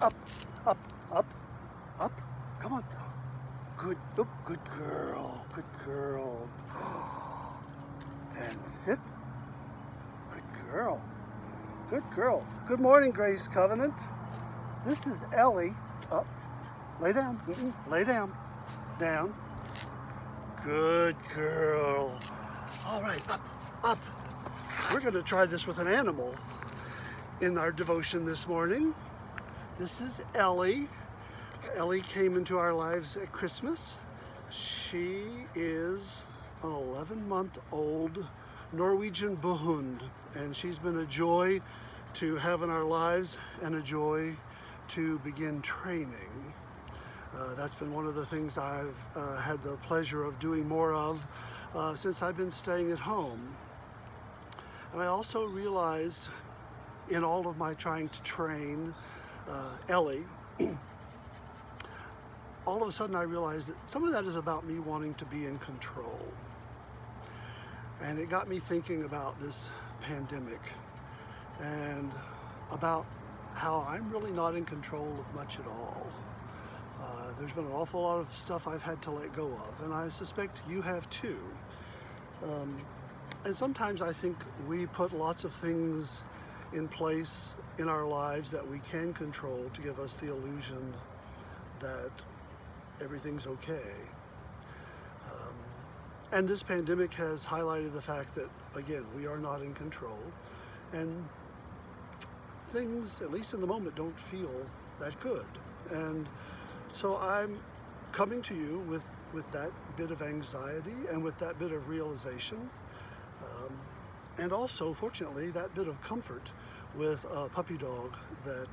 up, up, up, up. Come on. Good, oh, good girl, good girl. And sit. Good girl, good girl. Good morning, Grace Covenant. This is Ellie. Up, lay down, lay down, down. Good girl. All right, up, up. We're going to try this with an animal in our devotion this morning. This is Ellie. Ellie came into our lives at Christmas. She is an 11-month-old Norwegian buhund, and she's been a joy to have in our lives and a joy to begin training. That's been one of the things I've had the pleasure of doing more of since I've been staying at home. And I also realized in all of my trying to train Ellie, all of a sudden I realized that some of that is about me wanting to be in control. And it got me thinking about this pandemic and about how I'm really not in control of much at all. There's been an awful lot of stuff I've had to let go of, and I suspect you have too. And sometimes I think we put lots of things in place in our lives that we can control to give us the illusion that everything's okay. And this pandemic has highlighted the fact that, again, we are not in control, and things, at least in the moment, don't feel that good. And so I'm coming to you with that bit of anxiety and with that bit of realization, and also, fortunately, that bit of comfort with a puppy dog that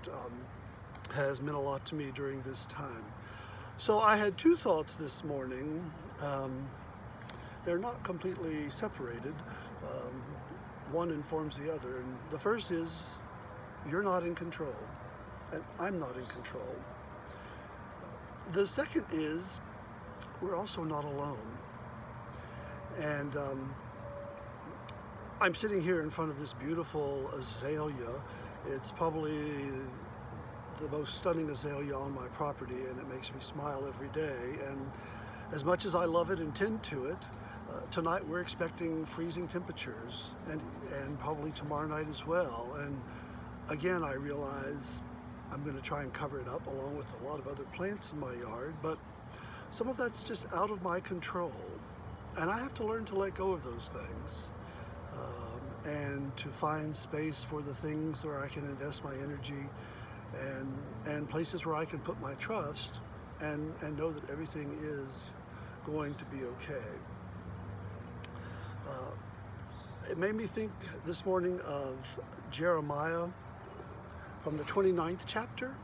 has meant a lot to me during this time. So I had two thoughts this morning. They're not completely separated. One informs the other. And the first is, you're not in control, and I'm not in control. The second is, we're also not alone. And I'm sitting here in front of this beautiful azalea. It's probably the most stunning azalea on my property, and it makes me smile every day. And as much as I love it and tend to it, tonight we're expecting freezing temperatures, and probably tomorrow night as well. And again, I realize I'm going to try and cover it up along with a lot of other plants in my yard, but some of that's just out of my control. And I have to learn to let go of those things, and to find space for the things where I can invest my energy, and places where I can put my trust and know that everything is going to be okay. It made me think this morning of Jeremiah from the 29th chapter,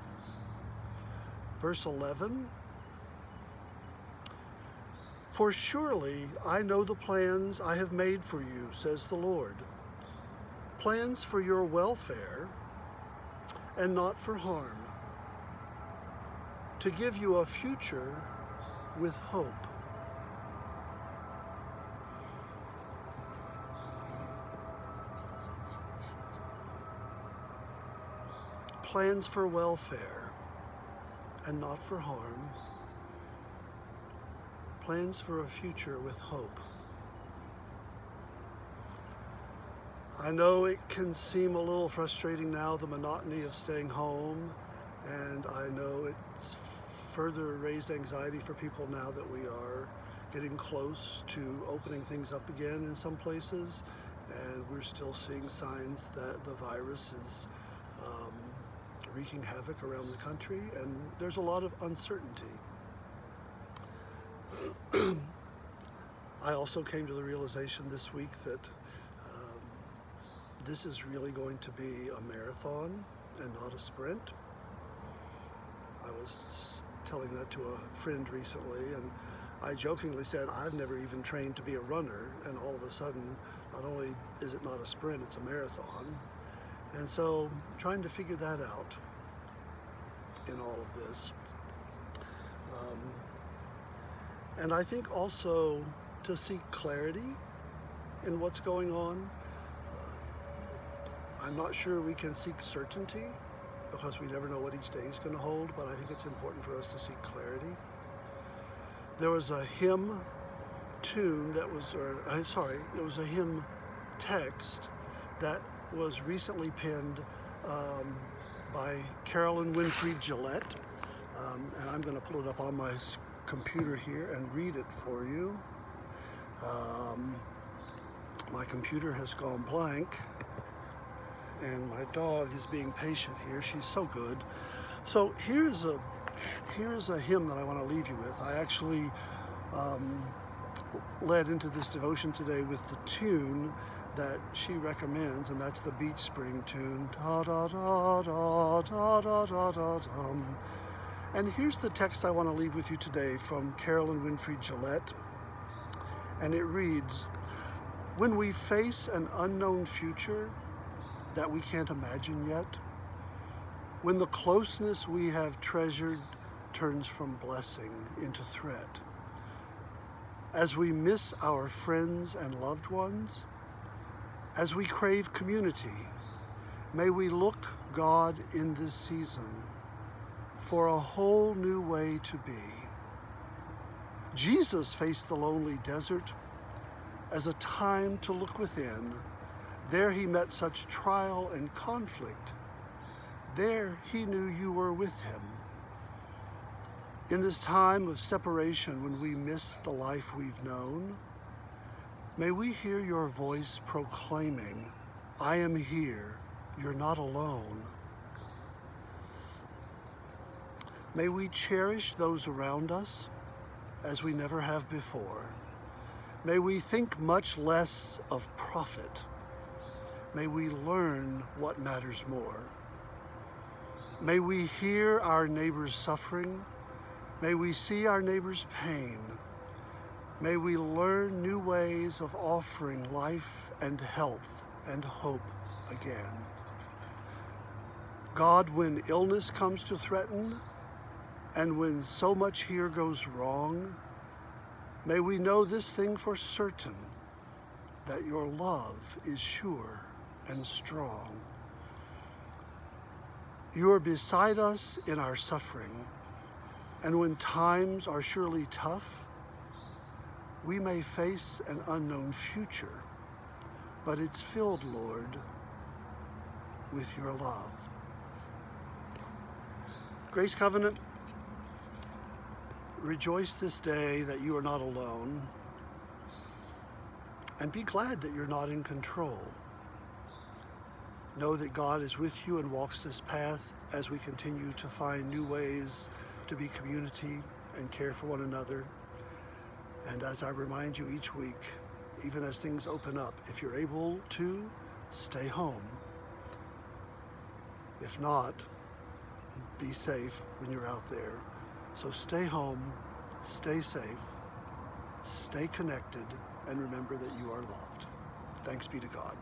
verse 11. For surely I know the plans I have made for you, says the Lord, plans for your welfare and not for harm, to give you a future with hope. Plans for welfare and not for harm, plans for a future with hope. I know it can seem a little frustrating now, the monotony of staying home, and I know it's further raised anxiety for people now that we are getting close to opening things up again in some places, and we're still seeing signs that the virus is wreaking havoc around the country, and there's a lot of uncertainty. I also came to the realization this week that this is really going to be a marathon and not a sprint. I was telling that to a friend recently, and I jokingly said, I've never even trained to be a runner, and all of a sudden, not only is it not a sprint, it's a marathon. And so, trying to figure that out in all of this. And I think also to seek clarity in what's going on. I'm not sure we can seek certainty because we never know what each day is going to hold, but I think it's important for us to seek clarity. There was a hymn tune that was, it was a hymn text that was recently penned by Carolyn Winfrey Gillette, and I'm going to pull it up on my computer here and read it for you. My computer has gone blank, and my dog is being patient here. She's so good. So here's a hymn that I want to leave you with. I actually led into this devotion today with the tune that she recommends, and that's the Beach Spring tune. Da da da da da da da da dum. And here's the text I want to leave with you today from Carolyn Winfrey Gillette, and it reads, "When we face an unknown future that we can't imagine yet, when the closeness we have treasured turns from blessing into threat, as we miss our friends and loved ones, as we crave community, may we look, God, in this season for a whole new way to be. Jesus faced the lonely desert as a time to look within. There he met such trial and conflict. There he knew you were with him. In this time of separation, when we miss the life we've known, may we hear your voice proclaiming, 'I am here, you're not alone.' May we cherish those around us as we never have before. May we think much less of profit. May we learn what matters more. May we hear our neighbor's suffering. May we see our neighbor's pain. May we learn new ways of offering life and health and hope again. God, when illness comes to threaten, and when so much here goes wrong, may we know this thing for certain, that your love is sure and strong. You are beside us in our suffering, and when times are surely tough, we may face an unknown future, but it's filled, Lord, with your love. Grace Covenant, rejoice this day that you are not alone, and be glad that you're not in control. Know that God is with you and walks this path as we continue to find new ways to be community and care for one another. And as I remind you each week, even as things open up, if you're able to, stay home. If not, be safe when you're out there. So stay home, stay safe, stay connected, and remember that you are loved. Thanks be to God.